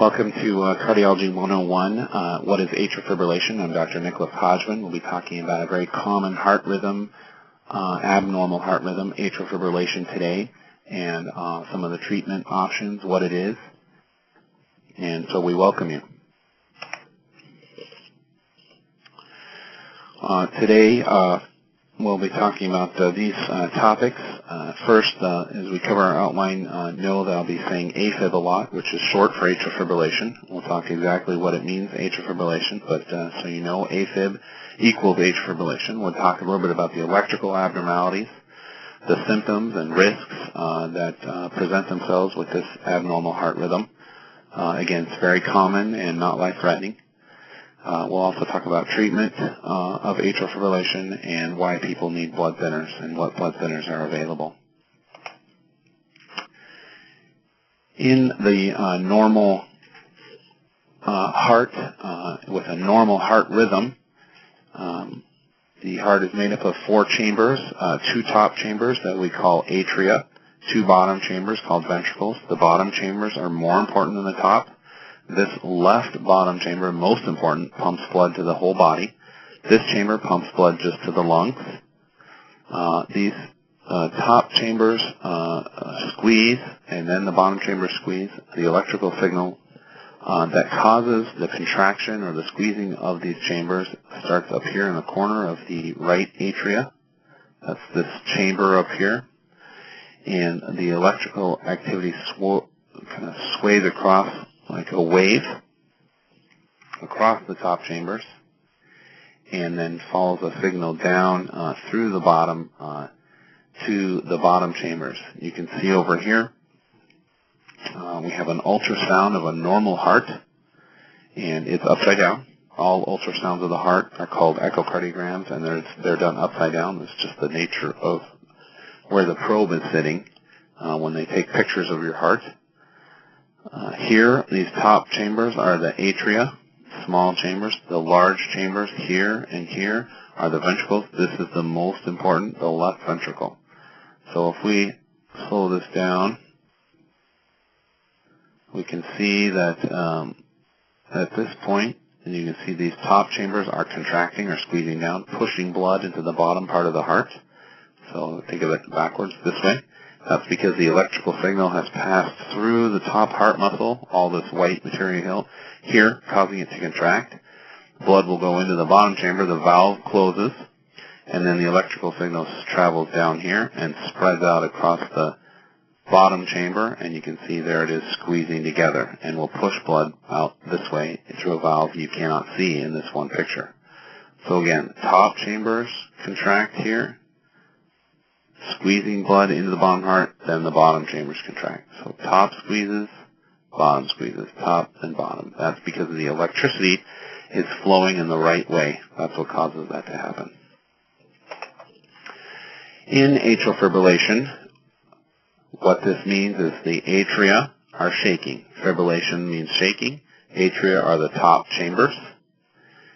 Welcome to Cardiology 101. What is atrial fibrillation? I'm Dr. Nicholas Hodgman. We'll be talking about a very common heart rhythm, abnormal heart rhythm, atrial fibrillation today, and some of the treatment options, what it is. And so we welcome you. Today we'll be talking about these topics. First, as we cover our outline, know that I'll be saying Afib a lot, which is short for atrial fibrillation. We'll talk exactly what it means, atrial fibrillation, but so you know, Afib equals atrial fibrillation. We'll talk a little bit about the electrical abnormalities, the symptoms and risks that present themselves with this abnormal heart rhythm. Again, it's very common and not life-threatening. We'll also talk about treatment of atrial fibrillation and why people need blood thinners and what blood thinners are available. In the normal heart, with a normal heart rhythm, the heart is made up of 4 chambers, 2 top chambers that we call atria, 2 bottom chambers called ventricles. The bottom chambers are more important than the top. This left bottom chamber, most important, pumps blood to the whole body. This chamber pumps blood just to the lungs. These top chambers squeeze, and then the bottom chambers squeeze. The electrical signal that causes the contraction or the squeezing of these chambers starts up here in the corner of the right atria. That's this chamber up here. And the electrical activity kind of sways across like a wave across the top chambers, and then follows a signal down through the bottom to the bottom chambers. You can see over here we have an ultrasound of a normal heart, and it's upside down. All ultrasounds of the heart are called echocardiograms, and they're done upside down. It's just the nature of where the probe is sitting when they take pictures of your heart. Here, these top chambers are the atria, small chambers. The large chambers here and here are the ventricles. This is the most important, the left ventricle. So if we slow this down, we can see that at this point, and you can see these top chambers are contracting or squeezing down, pushing blood into the bottom part of the heart. So think of it backwards this way. That's because the electrical signal has passed through the top heart muscle, all this white material here, causing it to contract. Blood will go into the bottom chamber, the valve closes, and then the electrical signal travels down here and spreads out across the bottom chamber, and you can see there it is squeezing together, and will push blood out this way through a valve you cannot see in this one picture. So again, top chambers contract here, squeezing blood into the bottom heart, then the bottom chambers contract. So top squeezes, top and bottom. That's because the electricity is flowing in the right way. That's what causes that to happen. In atrial fibrillation, what this means is the atria are shaking. Fibrillation means shaking. Atria are the top chambers.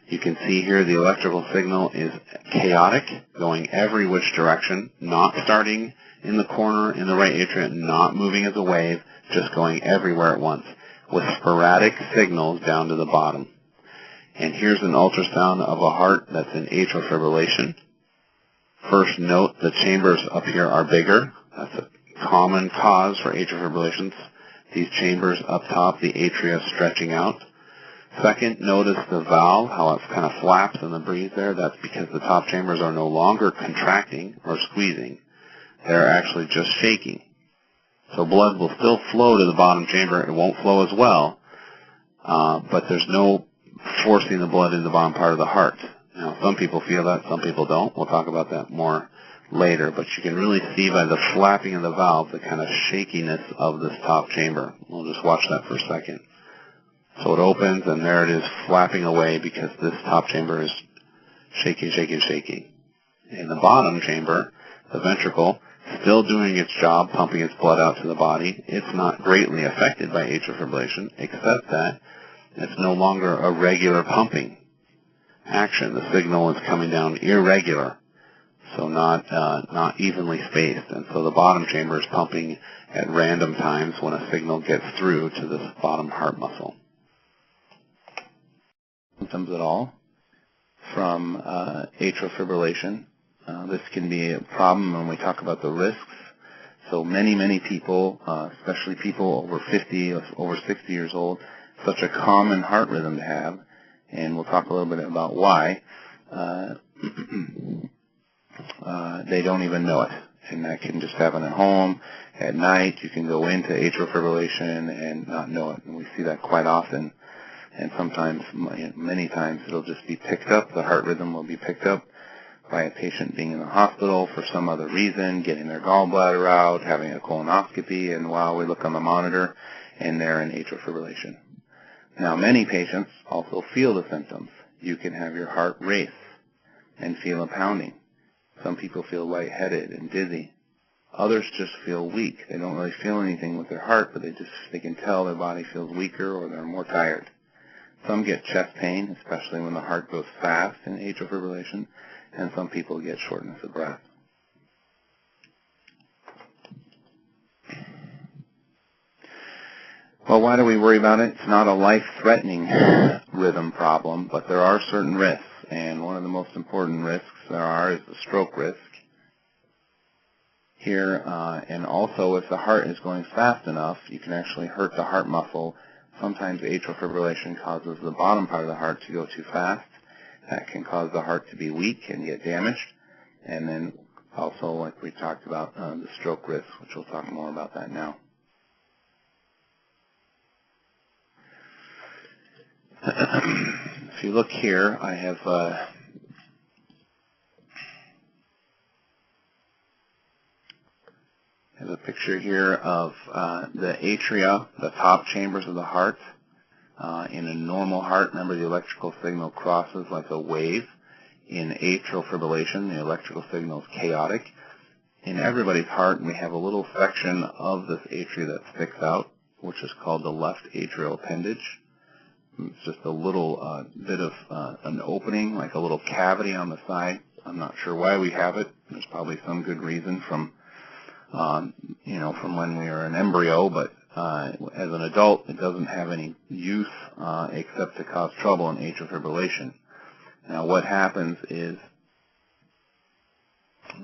You can see here the electrical signal is chaotic, going every which direction, not starting in the corner in the right atria, not moving as a wave, just going everywhere at once, with sporadic signals down to the bottom. And here's an ultrasound of a heart that's in atrial fibrillation. First note, the chambers up here are bigger. That's a common cause for atrial fibrillations. These chambers up top, the atria stretching out. Second, notice the valve, how it kind of flaps in the breeze there. That's because the top chambers are no longer contracting or squeezing. They're actually just shaking. So blood will still flow to the bottom chamber. It won't flow as well, but there's no forcing the blood into the bottom part of the heart. Now, some people feel that, some people don't. We'll talk about that more later, but you can really see by the flapping of the valve the kind of shakiness of this top chamber. We'll just watch that for a second. So it opens, and there it is flapping away because this top chamber is shaking, shaking, shaking. In the bottom chamber, the ventricle, still doing its job, pumping its blood out to the body. It's not greatly affected by atrial fibrillation, except that it's no longer a regular pumping action. The signal is coming down irregular. so not evenly spaced. And so the bottom chamber is pumping at random times when a signal gets through to this bottom heart muscle. Symptoms at all from atrial fibrillation. This can be a problem when we talk about the risks. So many people, especially people over 50, over 60 years old, such a common heart rhythm to have, and we'll talk a little bit about why. They don't even know it, and that can just happen at home, at night. You can go into atrial fibrillation and not know it, and we see that quite often. And sometimes, many times, it'll just be picked up. The heart rhythm will be picked up by a patient being in the hospital for some other reason, getting their gallbladder out, having a colonoscopy, and while we look on the monitor, and they're in atrial fibrillation. Now, many patients also feel the symptoms. You can have your heart race and feel a pounding. Some people feel lightheaded and dizzy. Others just feel weak. They don't really feel anything with their heart, but they can tell their body feels weaker or they're more tired. Some get chest pain, especially when the heart goes fast in atrial fibrillation, and some people get shortness of breath. Well, why do we worry about it? It's not a life-threatening rhythm problem, but there are certain risks, and one of the most important risks there are is the stroke risk here, and also if the heart is going fast enough, you can actually hurt the heart muscle. Sometimes atrial fibrillation causes the bottom part of the heart to go too fast. That can cause the heart to be weak and get damaged, and then also, like we talked about, the stroke risk, which we'll talk more about that now. If you look here, I have a picture here of the atria, the top chambers of the heart. In a normal heart, remember the electrical signal crosses like a wave. In atrial fibrillation, the electrical signal is chaotic. In everybody's heart, we have a little section of this atria that sticks out, which is called the left atrial appendage. It's just a little bit of an opening, like a little cavity on the side. I'm not sure why we have it. There's probably some good reason from when we were an embryo, but as an adult, it doesn't have any use except to cause trouble in atrial fibrillation. Now, what happens is,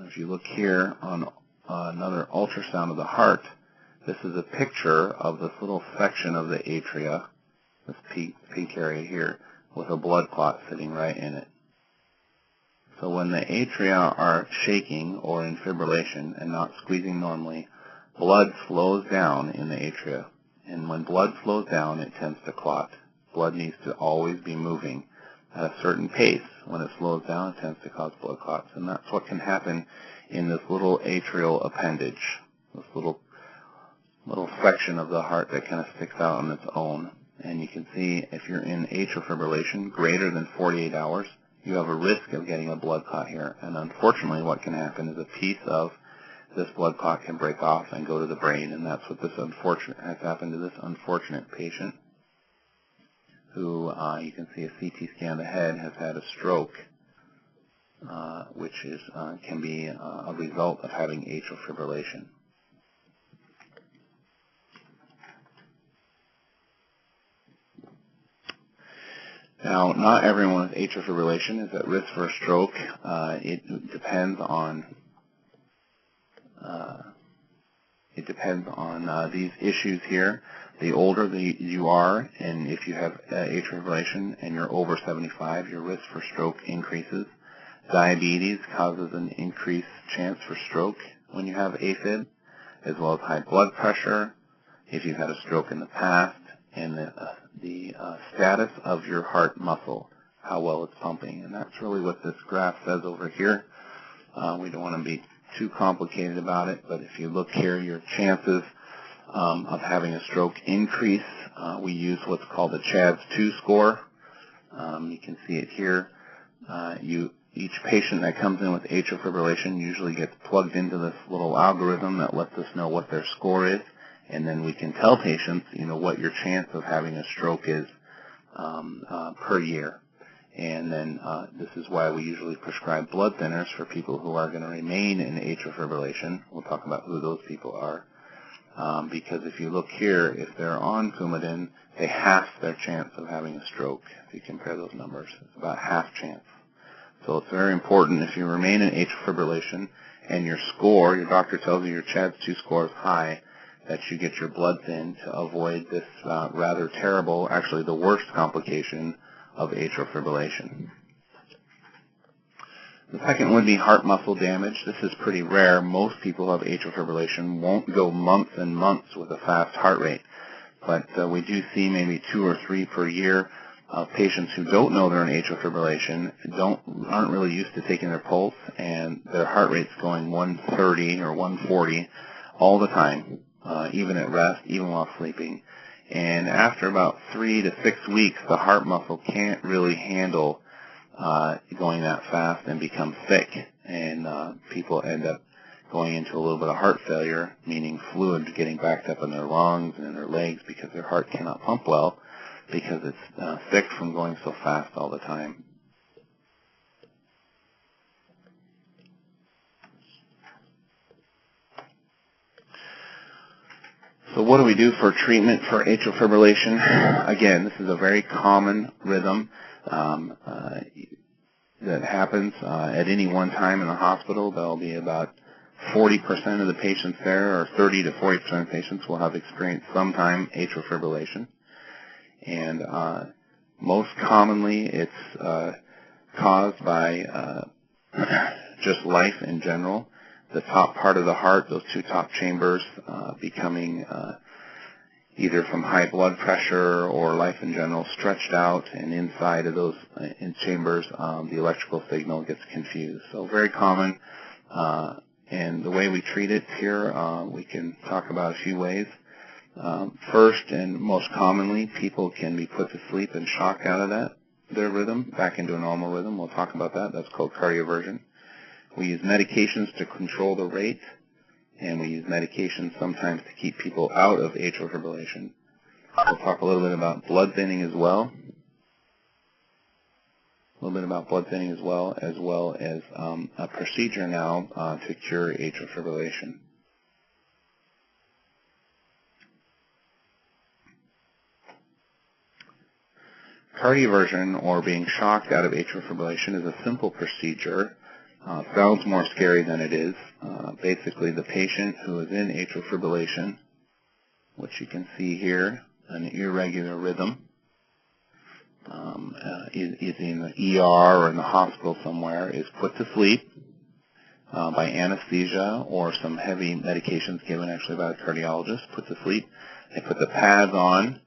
if you look here on another ultrasound of the heart, this is a picture of this little section of the atria, this pink area here, with a blood clot sitting right in it. So when the atria are shaking or in fibrillation and not squeezing normally, blood slows down in the atria. And when blood slows down, it tends to clot. Blood needs to always be moving at a certain pace. When it slows down, it tends to cause blood clots. And that's what can happen in this little atrial appendage, this little section of the heart that kind of sticks out on its own. And you can see if you're in atrial fibrillation greater than 48 hours, you have a risk of getting a blood clot here. And unfortunately, what can happen is a piece of this blood clot can break off and go to the brain, and that's what has happened to this unfortunate patient, who you can see a CT scan of the head has had a stroke, which can be a result of having atrial fibrillation. Now, not everyone with atrial fibrillation is at risk for a stroke. It depends on these issues here. The older you are, and if you have atrial fibrillation and you're over 75, your risk for stroke increases. Diabetes causes an increased chance for stroke when you have AFib, as well as high blood pressure, if you've had a stroke in the past, and the status of your heart muscle, how well it's pumping. And that's really what this graph says over here. We don't want to be too complicated about it, but if you look here, your chances of having a stroke increase. We use what's called the CHADS-2 score. You can see it here. Each patient that comes in with atrial fibrillation usually gets plugged into this little algorithm that lets us know what their score is, and then we can tell patients, what your chance of having a stroke is per year. And then this is why we usually prescribe blood thinners for people who are going to remain in atrial fibrillation. We'll talk about who those people are. Because if you look here, if they're on Coumadin, they half their chance of having a stroke. If you compare those numbers, it's about half chance. So it's very important if you remain in atrial fibrillation and your score, your doctor tells you your CHADS-2 score is high, that you get your blood thinned to avoid this rather terrible, actually the worst complication of atrial fibrillation. The second would be heart muscle damage. This is pretty rare. Most people who have atrial fibrillation won't go months and months with a fast heart rate. But we do see maybe 2 or 3 per year of patients who don't know they're in atrial fibrillation, aren't really used to taking their pulse, and their heart rate's going 130 or 140 all the time, even at rest, even while sleeping. And after about 3 to 6 weeks, the heart muscle can't really handle going that fast and become thick, and people end up going into a little bit of heart failure, meaning fluid getting backed up in their lungs and in their legs because their heart cannot pump well because it's thick from going so fast all the time. So what do we do for treatment for atrial fibrillation? Again, this is a very common rhythm that happens at any one time in the hospital. There will be about 40% of the patients there, or 30 to 40% of patients will have experienced sometime atrial fibrillation. And most commonly it's caused by just life in general. The top part of the heart, those 2 top chambers, becoming either from high blood pressure or life in general stretched out, and inside of those chambers the electrical signal gets confused. So very common, and the way we treat it here, we can talk about a few ways. First and most commonly, people can be put to sleep and shocked out of their rhythm back into a normal rhythm. We'll talk about that. That's called cardioversion. We use medications to control the rate, and we use medications sometimes to keep people out of atrial fibrillation. We'll talk a little bit about blood thinning as well. As well as a procedure now to cure atrial fibrillation. Cardioversion, or being shocked out of atrial fibrillation, is a simple procedure. Sounds more scary than it is. Basically, the patient who is in atrial fibrillation, which you can see here, an irregular rhythm, is in the ER or in the hospital somewhere, is put to sleep by anesthesia or some heavy medications given actually by a cardiologist, put to sleep. They put the pads on,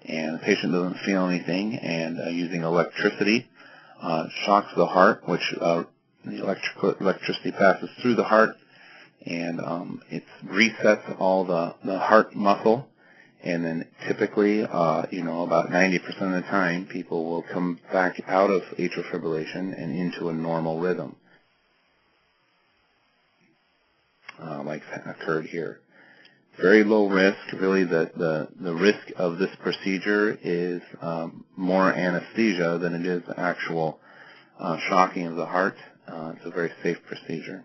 and the patient doesn't feel anything, and using electricity shocks the heart, which the electricity passes through the heart, and it resets all the heart muscle. And then typically, about 90% of the time, people will come back out of atrial fibrillation and into a normal rhythm, like occurred here. Very low risk. Really, the risk of this procedure is more anesthesia than it is actual shocking of the heart. It's a very safe procedure.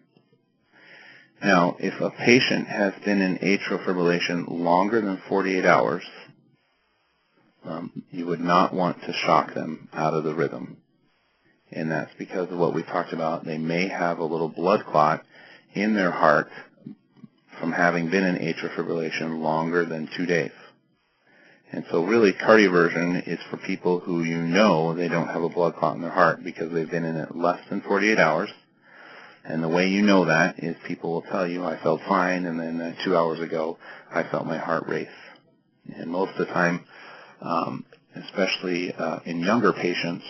Now, if a patient has been in atrial fibrillation longer than 48 hours, you would not want to shock them out of the rhythm. And that's because of what we talked about. They may have a little blood clot in their heart from having been in atrial fibrillation longer than 2 days. And so really, cardioversion is for people who they don't have a blood clot in their heart because they've been in it less than 48 hours. And the way you know that is people will tell you, I felt fine, and then 2 hours ago, I felt my heart race. And most of the time, especially in younger patients,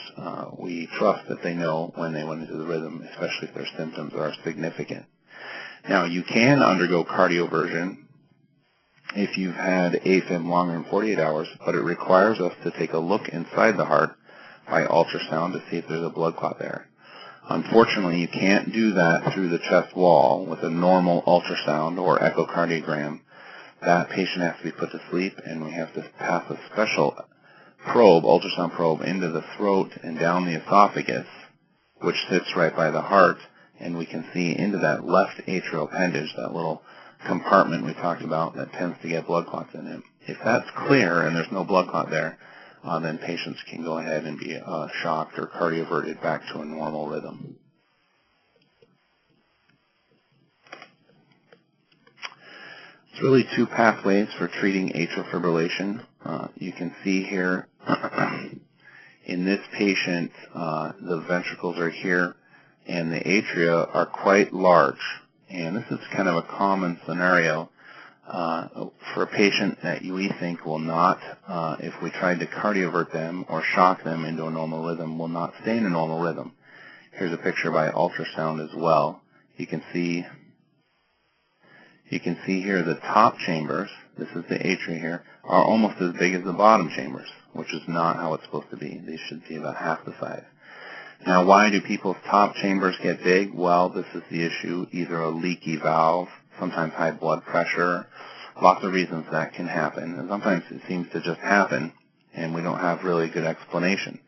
we trust that they know when they went into the rhythm, especially if their symptoms are significant. Now, you can undergo cardioversion if you've had AFib longer than 48 hours, but it requires us to take a look inside the heart by ultrasound to see if there's a blood clot there. Unfortunately, you can't do that through the chest wall with a normal ultrasound or echocardiogram. That patient has to be put to sleep, and we have to pass a special ultrasound probe, into the throat and down the esophagus, which sits right by the heart, and we can see into that left atrial appendage, that little compartment we talked about that tends to get blood clots in it. If that's clear and there's no blood clot there, then patients can go ahead and be shocked or cardioverted back to a normal rhythm. There's really two pathways for treating atrial fibrillation. You can see here in this patient, the ventricles are here and the atria are quite large. And this is kind of a common scenario for a patient that we think will not, if we tried to cardiovert them or shock them into a normal rhythm, will not stay in a normal rhythm. Here's a picture by ultrasound as well. You can see here the top chambers, this is the atria here, are almost as big as the bottom chambers, which is not how it's supposed to be. These should be about half the size. Now, why do people's top chambers get big? Well, this is the issue, either a leaky valve, sometimes high blood pressure, lots of reasons that can happen. And sometimes it seems to just happen, and we don't have really good explanation.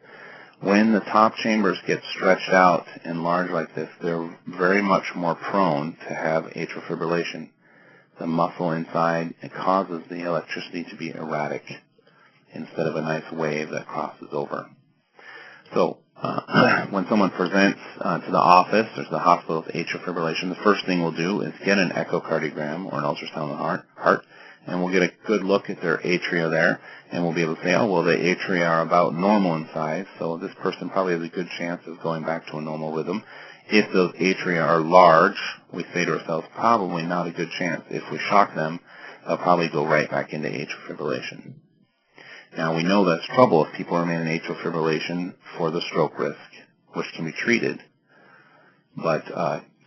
When the top chambers get stretched out and large like this, they're very much more prone to have atrial fibrillation. The muscle inside, it causes the electricity to be erratic instead of a nice wave that crosses over. So when someone presents to the office or to the hospital with atrial fibrillation, the first thing we'll do is get an echocardiogram or an ultrasound of the heart, and we'll get a good look at their atria there, and we'll be able to say, oh, well, the atria are about normal in size, so this person probably has a good chance of going back to a normal rhythm. If those atria are large, we say to ourselves, probably not a good chance. If we shock them, they'll probably go right back into atrial fibrillation. Now, we know that's trouble if people remain in atrial fibrillation for the stroke risk, which can be treated, but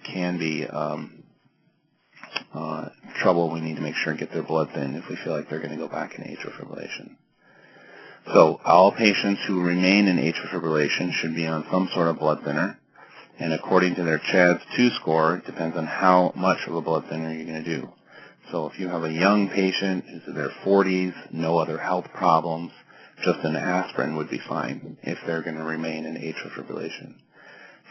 can be trouble we need to make sure and get their blood thin if we feel like they're going to go back in atrial fibrillation. So all patients who remain in atrial fibrillation should be on some sort of blood thinner, and according to their CHADS-2 score, it depends on how much of a blood thinner you're going to do. So if you have a young patient who's in their 40s, no other health problems, just an aspirin would be fine if they're going to remain in atrial fibrillation.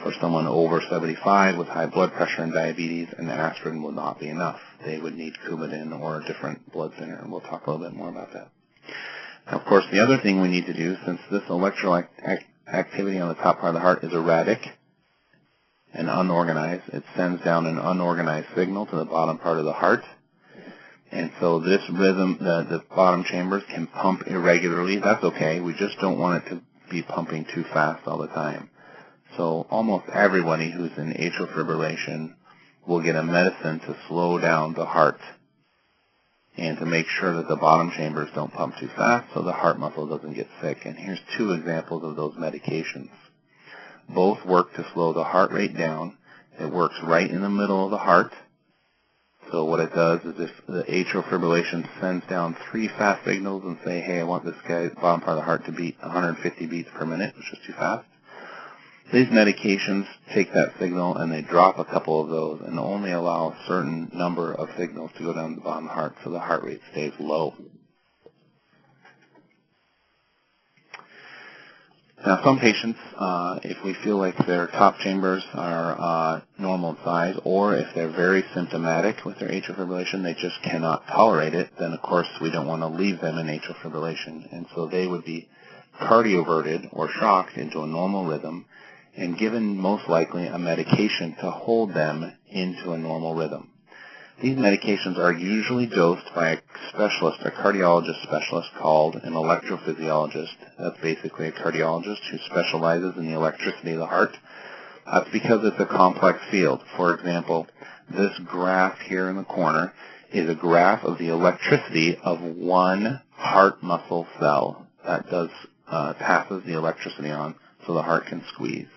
For someone over 75 with high blood pressure and diabetes, an aspirin will not be enough. They would need Coumadin or a different blood thinner, and we'll talk a little bit more about that. Now, of course, the other thing we need to do, since this electrical activity on the top part of the heart is erratic and unorganized, it sends down an unorganized signal to the bottom part of the heart. And so this rhythm, the bottom chambers can pump irregularly. That's okay. We just don't want it to be pumping too fast all the time. So almost everybody who's in atrial fibrillation will get a medicine to slow down the heart and to make sure that the bottom chambers don't pump too fast so the heart muscle doesn't get sick. And here's two examples of those medications. Both work to slow the heart rate down. It works right in the middle of the heart. So what it does is if the atrial fibrillation sends down 3 fast signals and say, hey, I want this guy, bottom part of the heart, to beat 150 beats per minute, which is too fast. These medications take that signal and they drop a couple of those and only allow a certain number of signals to go down to the bottom of the heart so the heart rate stays low. Now, some patients, if we feel like their top chambers are normal in size, or if they're very symptomatic with their atrial fibrillation, they just cannot tolerate it, then of course we don't want to leave them in atrial fibrillation. And so they would be cardioverted or shocked into a normal rhythm and given most likely a medication to hold them into a normal rhythm. These medications are usually dosed by a specialist, a cardiologist specialist called an electrophysiologist. That's basically a cardiologist who specializes in the electricity of the heart. That's because it's a complex field. For example, this graph here in the corner is a graph of the electricity of one heart muscle cell that passes the electricity on so the heart can squeeze.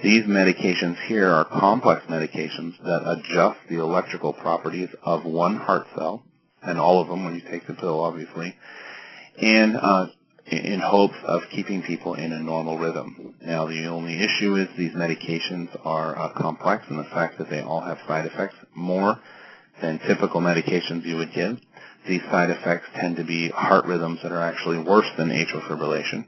These medications here are complex medications that adjust the electrical properties of one heart cell, and all of them when you take the pill, obviously, and in hopes of keeping people in a normal rhythm. Now, the only issue is these medications are complex in the fact that they all have side effects, more than typical medications you would give. These side effects tend to be heart rhythms that are actually worse than atrial fibrillation.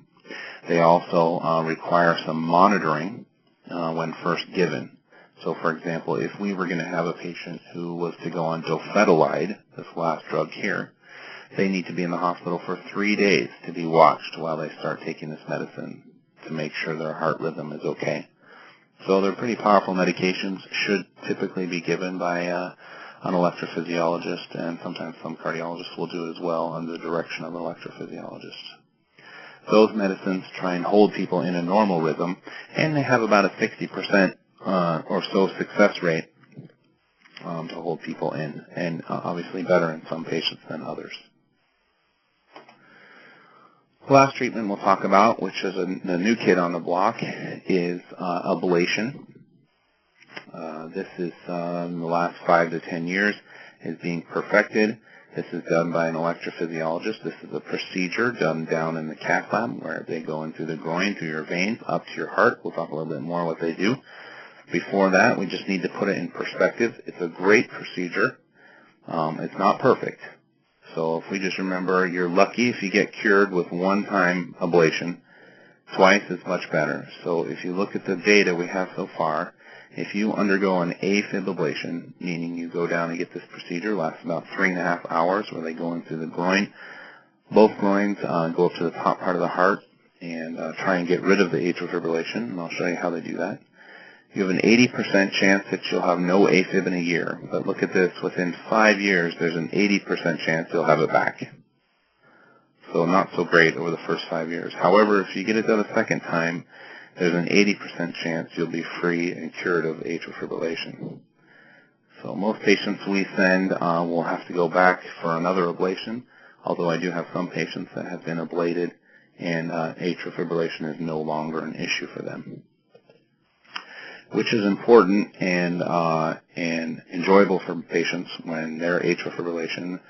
They also require some monitoring when first given. So, for example, if we were going to have a patient who was to go on dofetilide, this last drug here, they need to be in the hospital for 3 days to be watched while they start taking this medicine to make sure their heart rhythm is okay. So they're pretty powerful medications, should typically be given by an electrophysiologist, and sometimes some cardiologists will do it as well under the direction of an electrophysiologist. Those medicines try and hold people in a normal rhythm, and they have about a 60% or so success rate to hold people in, and obviously better in some patients than others. The last treatment we'll talk about, which is the new kid on the block, is ablation. This is in the last 5 to 10 years is being perfected. This is done by an electrophysiologist. This is a procedure done down in the cath lab where they go in through the groin, through your veins, up to your heart. We'll talk a little bit more what they do. Before that, we just need to put it in perspective. It's a great procedure. It's not perfect. So if we just remember, you're lucky if you get cured with one-time ablation. Twice is much better. So if you look at the data we have so far, if you undergo an Afib ablation, meaning you go down and get this procedure, lasts about 3.5 hours, where they go in through the groin. Both groins go up to the top part of the heart and try and get rid of the atrial fibrillation, and I'll show you how they do that. You have an 80% chance that you'll have no Afib in a year, but look at this, within 5 years, there's an 80% chance you'll have it back. So not so great over the first 5 years. However, if you get it done a second time, there's an 80% chance you'll be free and cured of atrial fibrillation. So most patients we send will have to go back for another ablation, although I do have some patients that have been ablated and atrial fibrillation is no longer an issue for them, which is important and enjoyable for patients when their atrial fibrillation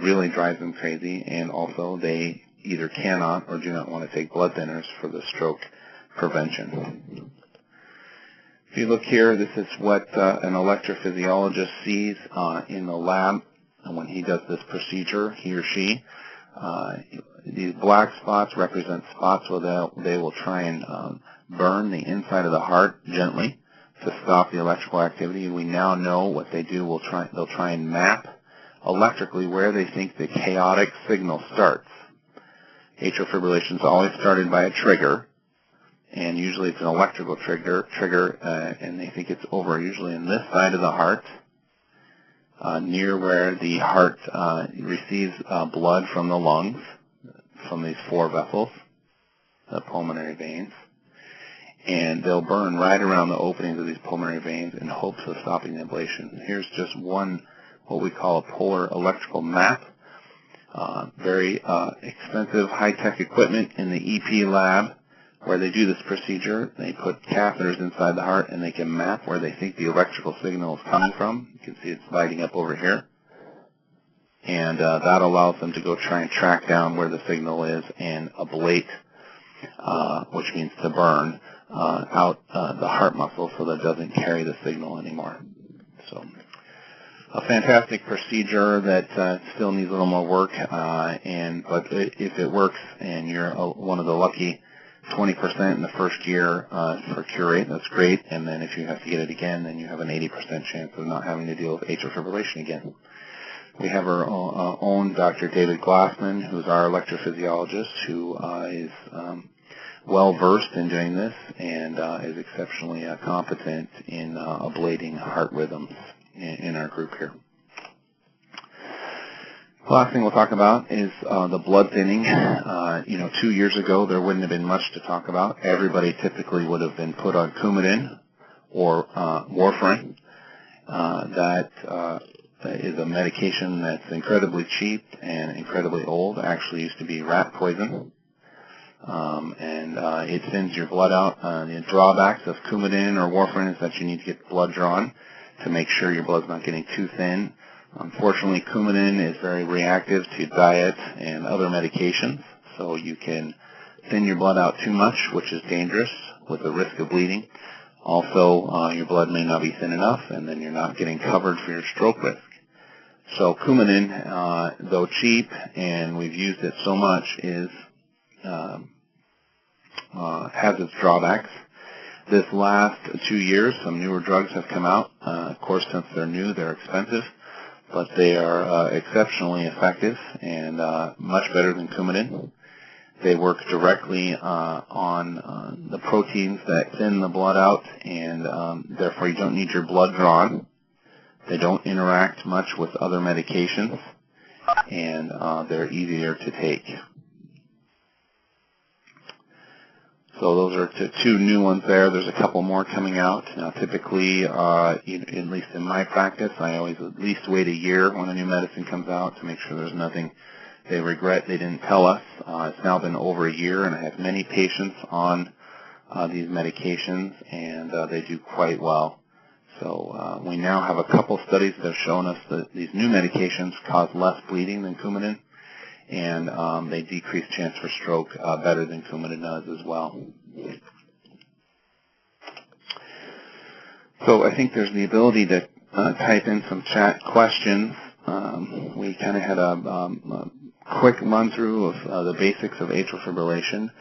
really drives them crazy, and also they either cannot or do not want to take blood thinners for the stroke prevention. If you look here, this is what an electrophysiologist sees in the lab when he does this procedure, he or she. These black spots represent spots where they will try and burn the inside of the heart gently to stop the electrical activity. We now know what they do. They'll try and map electrically where they think the chaotic signal starts. Atrial fibrillation is always started by a trigger, and usually it's an electrical trigger, and they think it's over usually in this side of the heart, near where the heart receives blood from the lungs, from these 4 vessels, the pulmonary veins. And they'll burn right around the openings of these pulmonary veins in hopes of stopping the ablation. Here's just one, what we call a polar electrical map. Very expensive high-tech equipment in the EP lab where they do this procedure. They put catheters inside the heart and they can map where they think the electrical signal is coming from. You can see it's lighting up over here. And that allows them to go try and track down where the signal is and ablate, which means to burn, out the heart muscle so that it doesn't carry the signal anymore. So a fantastic procedure that still needs a little more work, but if it works and you're one of the lucky 20% in the first year for cure rate, that's great. And then if you have to get it again, then you have an 80% chance of not having to deal with atrial fibrillation again. We have our own Dr. David Glassman, who's our electrophysiologist, who is well-versed in doing this and is exceptionally competent in ablating heart rhythms in our group here. The last thing we'll talk about is the blood thinning. 2 years ago, there wouldn't have been much to talk about. Everybody typically would have been put on Coumadin or warfarin. That is a medication that's incredibly cheap and incredibly old. It actually used to be rat poison. It thins your blood out. The drawbacks of Coumadin or warfarin is that you need to get blood drawn to make sure your blood's not getting too thin. Unfortunately, Coumadin is very reactive to diet and other medications, so you can thin your blood out too much, which is dangerous with the risk of bleeding. Also, your blood may not be thin enough, and then you're not getting covered for your stroke risk. So Coumadin, though cheap and we've used it so much, has its drawbacks. This last 2 years, some newer drugs have come out. Of course, since they're new, they're expensive, but they are exceptionally effective and much better than Coumadin. They work directly on the proteins that thin the blood out, and therefore you don't need your blood drawn. They don't interact much with other medications, and they're easier to take. So those are two new ones there. There's a couple more coming out. Now, typically, at least in my practice, I always at least wait a year when a new medicine comes out to make sure there's nothing they regret they didn't tell us. It's now been over a year, and I have many patients on these medications, and they do quite well. So we now have a couple studies that have shown us that these new medications cause less bleeding than Coumadin, and they decrease chance for stroke better than Coumadin does as well. So I think there's the ability to type in some chat questions. We kind of had a quick run-through of the basics of atrial fibrillation.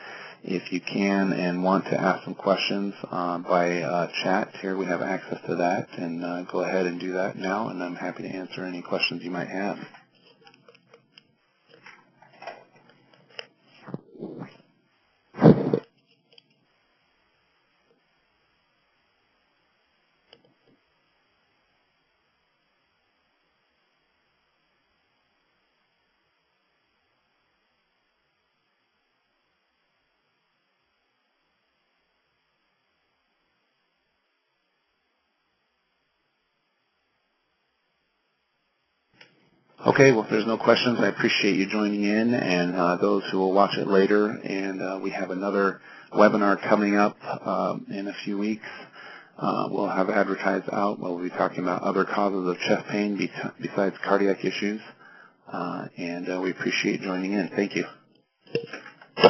If you can and want to ask some questions by chat, here we have access to that, and go ahead and do that now, and I'm happy to answer any questions you might have. Okay, well, if there's no questions, I appreciate you joining in, and those who will watch it later. And we have another webinar coming up in a few weeks. We'll have advertised out. We'll be talking about other causes of chest pain besides cardiac issues. And we appreciate joining in. Thank you.